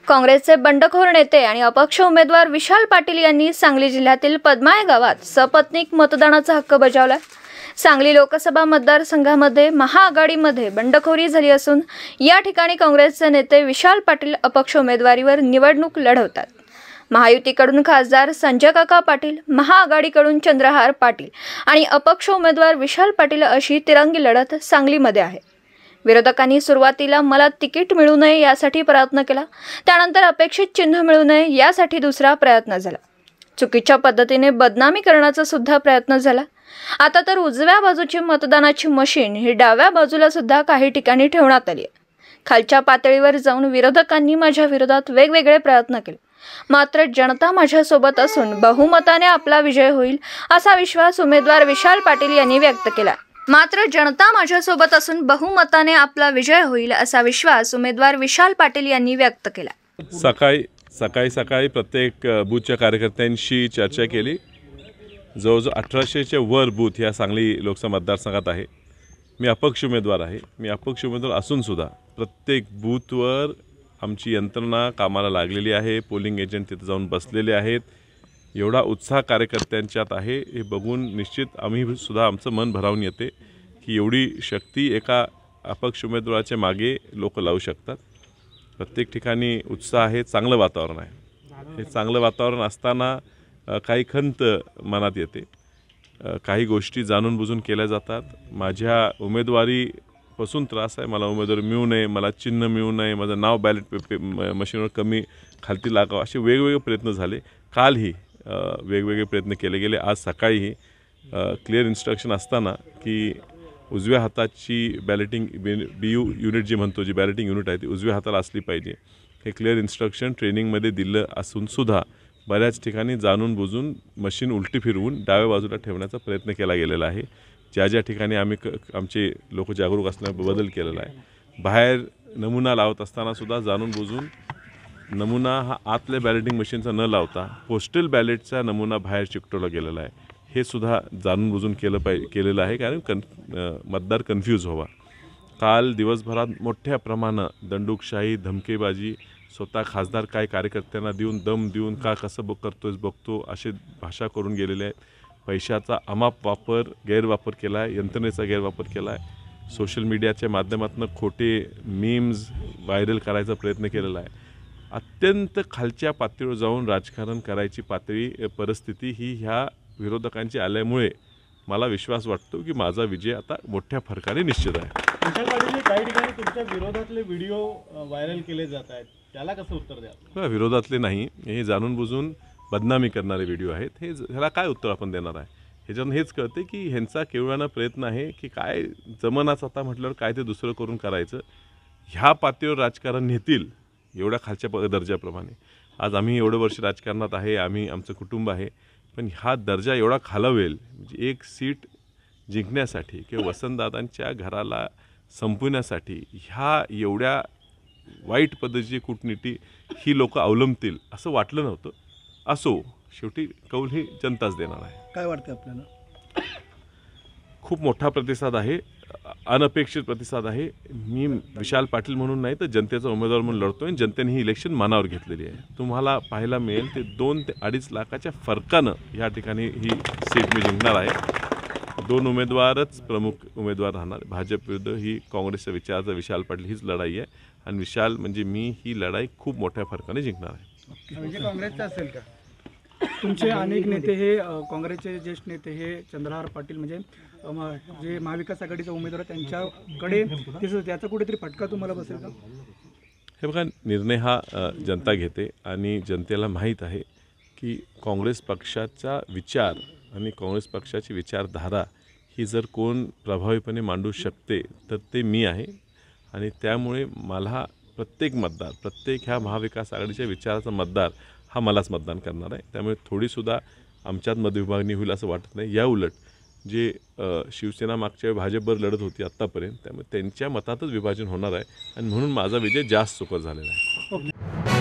काँग्रेसचे बंडखोर नेते आणि अपक्ष उमेदवार विशाल पाटील यांनी सांगली जिल्ह्यातील पद्मा या गावात सपत्नीक मतदानाचा हक्क बजावला। सांगली लोकसभा मतदारसंघामध्ये महाआघाडीमध्ये बंडखोरी झाली असून या ठिकाणी काँग्रेसचे नेते विशाल पाटील अपक्ष उमेदवारीवर निवडणूक लढवतात। महायुतीकडून खासदार संजय काका पाटील, महाआघाडीकडून चंद्रहार पाटील आणि अपक्ष उमेदवार विशाल पाटील अशी तिरंगी लढत सांगलीमध्ये आहे। विरोधकांनी सुरुवातीला मला तिकीट मिळू नये यासाठी प्रयत्न केला, त्यानंतर अपेक्षित चिन्ह मिळू नये यासाठी दुसरा प्रयत्न झाला। चुकीच्या पद्धतीने बदनामी करण्याचा सुद्धा प्रयत्न झाला। आता तर उजव्या बाजूची मतदानाची मशीन ही डाव्या बाजूला सुद्धा काही ठिकाणी ठेवण्यात आली आहे। खालच्या पातळीवर जाऊन विरोधकांनी माझ्या विरोधात वेगवेगळे प्रयत्न केले, मात्र जनता माझ्यासोबत असून बहुमताने आपला विजय होईल असा विश्वास उमेदवार विशाल पाटील यांनी व्यक्त केला। सकाळी प्रत्येक बूथच्या कार्यकर्त्यांशी चर्चा केली। जवळजवळ 1800च्या वर बूथ या सांगली लोकसभा मतदारसंघात आहे। मी अपक्ष उमेदवार आहे। मी अपक्ष उमेदवार असून सुद्धा प्रत्येक बूथवर आमची यंत्रणा कामाला लागलेली आहे। पोलिंग एजंट तिथे जाऊन बसलेले आहेत। एवढा उत्साह कार्यकर्त्यांच्यात आहे हे बघून निश्चित आम्ही सुद्धा आमचं मन भरावून येते की एवढी शक्ती एका अपक्ष उमेदवाराच्या मागे लोक लावू शकतात। प्रत्येक ठिकाणी उत्साह आहे, चांगलं वातावरण आहे। हे चांगलं वातावरण असताना काही खंत मनात येते। काही गोष्टी जाणून बुजून केल्या जातात। माझ्या उमेदवारीपासून त्रास आहे। मला उमेदवारी मिळू नये, मला चिन्ह मिळू नये, माझं नाव बॅलेट मशीनवर कमी खालती लागावं असे वेगवेगळे प्रयत्न झाले। कालही वेगवेगळे प्रयत्न केले गेले। आज सकाळीही क्लिअर इन्स्ट्रक्शन असताना की उजव्या हाताची बॅलेटिंग BU युनिट जी म्हणतो, जी बॅलेटिंग युनिट आहे ती उजव्या हाताला असली पाहिजे, हे क्लिअर इन्स्ट्रक्शन ट्रेनिंगमध्ये दिलं असून सुद्धा बऱ्याच ठिकाणी जाणून बुजून मशीन उलटी फिरवून डाव्या बाजूला ठेवण्याचा प्रयत्न केला गेलेला आहे। ज्या ठिकाणी आम्ही आमचे लोक जागरूक असण्याबद्दल बदल केलेला आहे। बाहेर नमुना लावत असताना सुद्धा जाणून बुजून नमुना हा आतल्या बॅलेटिंग मशीनचा न लावता पोस्टल बॅलेटचा नमुना बाहेर चिकटवला गेलेला आहे। हे सुद्धा जाणून बुजून केलेलं आहे, कारण मतदार कन्फ्यूज व्हावा। काल दिवसभरात मोठ्या प्रमाणात दंडुकशाही, धमकेबाजी, स्वतः खासदार काय कार्यकर्त्यांना देऊन दम देऊन का कसं करतोयस बघतो असे भाषा करून गेलेले आहेत। पैशाचा अमाप वापर, गैरवापर केला आहे, यंत्रणेचा गैरवापर केला आहे। सोशल मीडियाच्या माध्यमातून खोटे मीम्स व्हायरल करायचा प्रयत्न केलेला आहे। अत्यंत खालच्या पातळीवर जाऊन राजकारण करायची परिस्थिती ही ह्या विरोधकांची आल्यामुळे मला विश्वास वाटतो की माझा विजय आता मोठ्या फरकाने निश्चित आहे। काही ठिकाणी तुमच्या विरोधातले व्हिडिओ व्हायरल केले जात आहेत, त्याला कसं उत्तर द्याल? विरोधातले नाही, हे जाणून बुजून बदनामी करणारे व्हिडिओ आहेत। ह्याला काय उत्तर आपण देणार आहे? ह्याच्यातून हेच कळते की ह्यांचा केवळानं प्रयत्न आहे की काय जमनाच आता म्हटल्यावर काय ते दुसरं करून करायचं। ह्या पातळीवर राजकारण नेतील एवढ्या खालच्या दर्जाप्रमाणे। आज आम्ही एवढं वर्ष राजकारणात आहे, आमचं कुटुंब आहे, पण हा दर्जा एवढा खालावेल म्हणजे एक सीट जिंकण्यासाठी किंवा वसंतदादांच्या घराला संपवण्यासाठी ह्या एवढ्या वाईट पद्धतीची कूटनीती ही लोक अवलंबतील असं वाटलं नव्हतं। असो, शेवटी कौल ही जनताच देणार आहे। काय वाटतं आपल्याला? खूप मोठा प्रतिसाद आहे, अनपेक्षित प्रतिसाद आहे। मी विशाल पाटील म्हणून नाही तर जनतेचा उमेदवार म्हणून लढतोय। जनतेने ही इलेक्शन मनावर घेतलेली आहे। तुम्हाला पाहायला मिळेल ते 2 ते 2.5 लाखाच्या फरकानं या ठिकाणी ही सीट मी जिंकणार आहे। 2 उमेदवारच प्रमुख उमेदवार राहणार। भाजप विरुद्ध ही काँग्रेसच्या विचाराचा विशाल पाटील हीच लढाई आहे आणि विशाल म्हणजे मी ही लढाई खूप मोठ्या फरकाने जिंकणार आहे। म्हणजे काँग्रेसचा असेल का? तुमचे अनेक नेते हे काँग्रेसचे ज्येष्ठ नेते हे चंद्रहार पाटील म्हणजे जे महाविकास आघाडीचा उमेदवार त्यांच्याकडे त्याचा कुठेतरी फटका तुम्हाला बसेल का? हे बघा, निर्णय हा जनता घेते आणि जनतेला माहीत आहे की काँग्रेस पक्षाचा विचार आणि काँग्रेस पक्षाची विचारधारा ही जर कोण प्रभावीपणे मांडू शकते तर ते मी आहे। आणि त्यामुळे मला प्रत्येक ह्या महाविकास आघाडीच्या विचाराचा मतदार हा मलाच मतदान करणार आहे। त्यामुळे थोडीसुद्धा आमच्यात मतविभागणी होईल असं वाटत नाही। या उलट जे शिवसेना मागच्या भाजपवर लढत होती आत्तापर्यंत, त्यामुळे त्यांच्या मतातच विभाजन होणार आहे आणि म्हणून माझा विजय जास्त सुकर झालेला आहे।